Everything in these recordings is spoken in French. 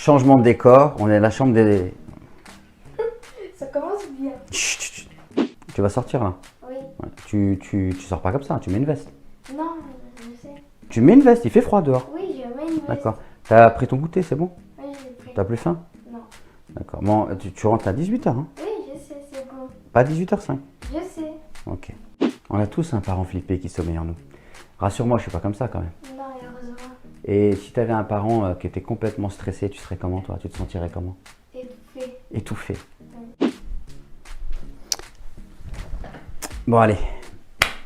changement de décor, on est à la chambre des... Ça commence bien. Chut, chut, chut. Tu vas sortir là. Oui. Ouais. Tu sors pas comme ça, tu mets une veste. Non, je sais. Tu mets une veste, il fait froid dehors. Oui, je mets une veste. D'accord. T'as pris ton goûter, c'est bon? Oui, j'ai pris. T'as plus faim? Non. D'accord. Bon, tu rentres à 18h, hein? Oui, je sais, c'est bon. Pas à 18h05. Je sais. Ok. On a tous un parent flippé qui sommeille en nous. Rassure-moi, je suis pas comme ça quand même. Non, heureusement. Et si tu avais un parent qui était complètement stressé, tu serais comment toi? Tu te sentirais comment? Étouffé. Étouffé. Bon allez,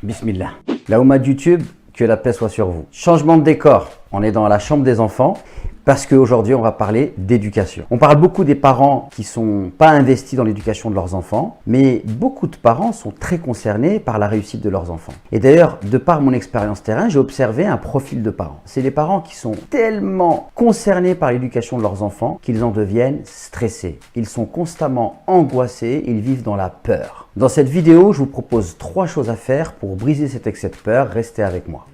bismillah. La Oumma de YouTube, que la paix soit sur vous. Changement de décor, on est dans la chambre des enfants parce qu'aujourd'hui on va parler d'éducation. On parle beaucoup des parents qui sont pas investis dans l'éducation de leurs enfants, mais beaucoup de parents sont très concernés par la réussite de leurs enfants. Et d'ailleurs, de par mon expérience terrain, j'ai observé un profil de parents. C'est des parents qui sont tellement concernés par l'éducation de leurs enfants qu'ils en deviennent stressés. Ils sont constamment angoissés, ils vivent dans la peur. Dans cette vidéo, je vous propose 3 choses à faire pour briser cet excès de peur. Restez avec moi.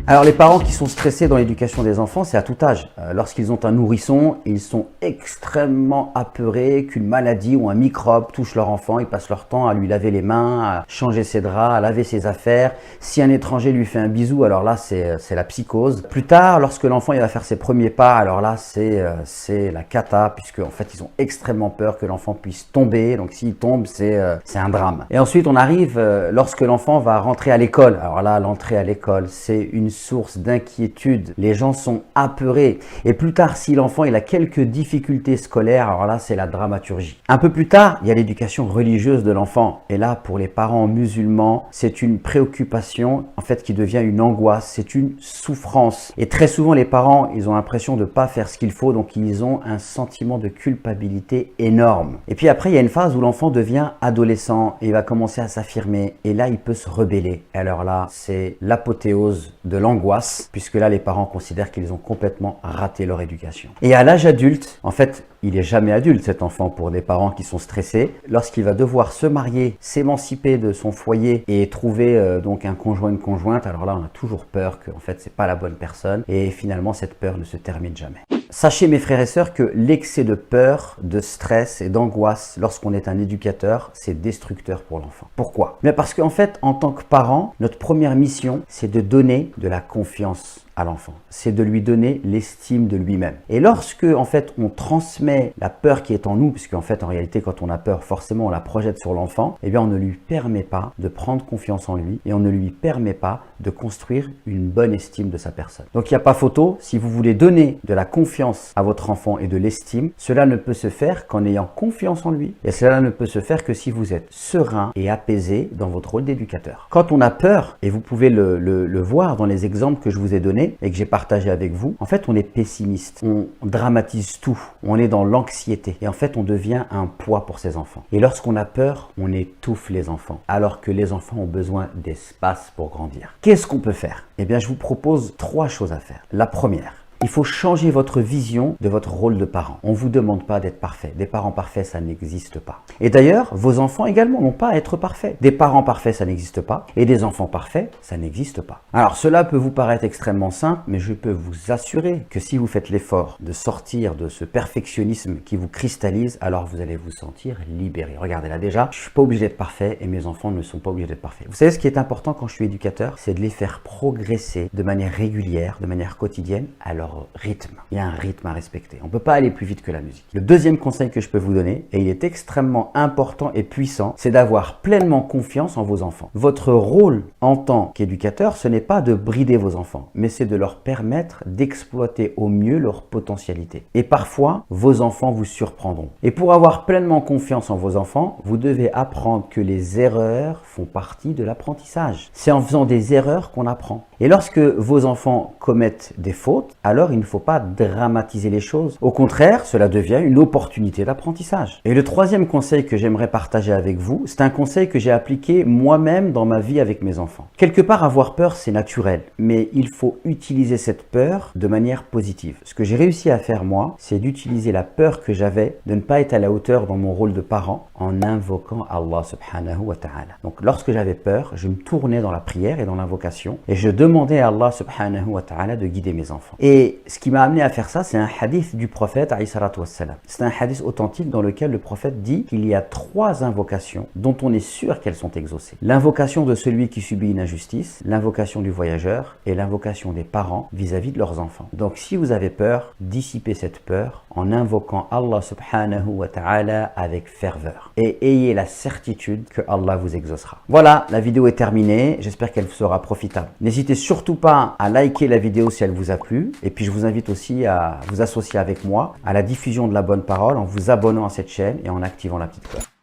Alors les parents qui sont stressés dans l'éducation des enfants, c'est à tout âge. Lorsqu'ils ont un nourrisson, ils sont extrêmement apeurés qu'une maladie ou un microbe touche leur enfant. Ils passent leur temps à lui laver les mains, à changer ses draps, à laver ses affaires. Si un étranger lui fait un bisou, alors là c'est la psychose. Plus tard, lorsque l'enfant il va faire ses premiers pas, alors là c'est la cata, puisque en fait ils ont extrêmement peur que l'enfant puisse tomber. Donc s'il tombe, c'est un drame. Et ensuite on arrive lorsque l'enfant va rentrer à l'école. Alors là, l'entrée à l'école, c'est une source d'inquiétude. Les gens sont apeurés. Et plus tard, si l'enfant il a quelques difficultés scolaires, alors là, c'est la dramaturgie. Un peu plus tard, il y a l'éducation religieuse de l'enfant. Et là, pour les parents musulmans, c'est une préoccupation en fait qui devient une angoisse. C'est une souffrance. Et très souvent, les parents, ils ont l'impression de ne pas faire ce qu'il faut. Donc, ils ont un sentiment de culpabilité énorme. Et puis après, il y a une phase où l'enfant devient adolescent et il va commencer à s'affirmer. Et là, il peut se rebeller. Alors là, c'est l'apothéose de l'angoisse, puisque là, les parents considèrent qu'ils ont complètement raté leur éducation. Et à l'âge adulte, en fait, il n'est jamais adulte cet enfant pour des parents qui sont stressés. Lorsqu'il va devoir se marier, s'émanciper de son foyer et trouver donc un conjoint, une conjointe, alors là, on a toujours peur que en fait, c'est pas la bonne personne et finalement, cette peur ne se termine jamais. Sachez mes frères et sœurs que l'excès de peur, de stress et d'angoisse lorsqu'on est un éducateur, c'est destructeur pour l'enfant. Pourquoi? Mais parce qu'en fait, en tant que parent, notre première mission, c'est de donner de la confiance à l'enfant. C'est de lui donner l'estime de lui-même. Et lorsque, en fait, on transmet la peur qui est en nous, puisque en fait, en réalité, quand on a peur, forcément, on la projette sur l'enfant, eh bien, on ne lui permet pas de prendre confiance en lui et on ne lui permet pas de construire une bonne estime de sa personne. Donc, il n'y a pas photo. Si vous voulez donner de la confiance à votre enfant et de l'estime, cela ne peut se faire qu'en ayant confiance en lui. Et cela ne peut se faire que si vous êtes serein et apaisé dans votre rôle d'éducateur. Quand on a peur, et vous pouvez le voir dans les exemples que je vous ai donnés, et que j'ai partagé avec vous, en fait, on est pessimiste. On dramatise tout. On est dans l'anxiété. Et en fait, on devient un poids pour ses enfants. Et lorsqu'on a peur, on étouffe les enfants. Alors que les enfants ont besoin d'espace pour grandir. Qu'est-ce qu'on peut faire? Eh bien, je vous propose 3 choses à faire. La première, il faut changer votre vision de votre rôle de parent. On ne vous demande pas d'être parfait. Des parents parfaits, ça n'existe pas. Et d'ailleurs, vos enfants également n'ont pas à être parfaits. Des parents parfaits, ça n'existe pas. Et des enfants parfaits, ça n'existe pas. Alors, cela peut vous paraître extrêmement simple, mais je peux vous assurer que si vous faites l'effort de sortir de ce perfectionnisme qui vous cristallise, alors vous allez vous sentir libéré. Regardez là déjà, je ne suis pas obligé d'être parfait et mes enfants ne sont pas obligés d'être parfaits. Vous savez, ce qui est important quand je suis éducateur, c'est de les faire progresser de manière régulière, de manière quotidienne, à leur rythme. Il y a un rythme à respecter. On ne peut pas aller plus vite que la musique. Le deuxième conseil que je peux vous donner, et il est extrêmement important et puissant, c'est d'avoir pleinement confiance en vos enfants. Votre rôle en tant qu'éducateur, ce n'est pas de brider vos enfants, mais c'est de leur permettre d'exploiter au mieux leur potentialité. Et parfois, vos enfants vous surprendront. Et pour avoir pleinement confiance en vos enfants, vous devez apprendre que les erreurs font partie de l'apprentissage. C'est en faisant des erreurs qu'on apprend. Et lorsque vos enfants commettent des fautes, alors peur, il ne faut pas dramatiser les choses. Au contraire, cela devient une opportunité d'apprentissage. Et le troisième conseil que j'aimerais partager avec vous, c'est un conseil que j'ai appliqué moi-même dans ma vie avec mes enfants. Quelque part, avoir peur, c'est naturel, mais il faut utiliser cette peur de manière positive. Ce que j'ai réussi à faire moi, c'est d'utiliser la peur que j'avais de ne pas être à la hauteur dans mon rôle de parent en invoquant Allah subhanahu wa ta'ala. Donc lorsque j'avais peur, je me tournais dans la prière et dans l'invocation et je demandais à Allah subhanahu wa ta'ala de guider mes enfants. Et ce qui m'a amené à faire ça, c'est un hadith du prophète alayhi salatu wassalam. C'est un hadith authentique dans lequel le prophète dit qu'il y a 3 invocations dont on est sûr qu'elles sont exaucées. L'invocation de celui qui subit une injustice, l'invocation du voyageur et l'invocation des parents vis-à-vis de leurs enfants. Donc si vous avez peur, dissipez cette peur en invoquant Allah subhanahu wa ta'ala avec ferveur. Et ayez la certitude que Allah vous exaucera. Voilà, la vidéo est terminée. J'espère qu'elle vous sera profitable. N'hésitez surtout pas à liker la vidéo si elle vous a plu. Et puis je vous invite aussi à vous associer avec moi à la diffusion de la bonne parole en vous abonnant à cette chaîne et en activant la petite cloche.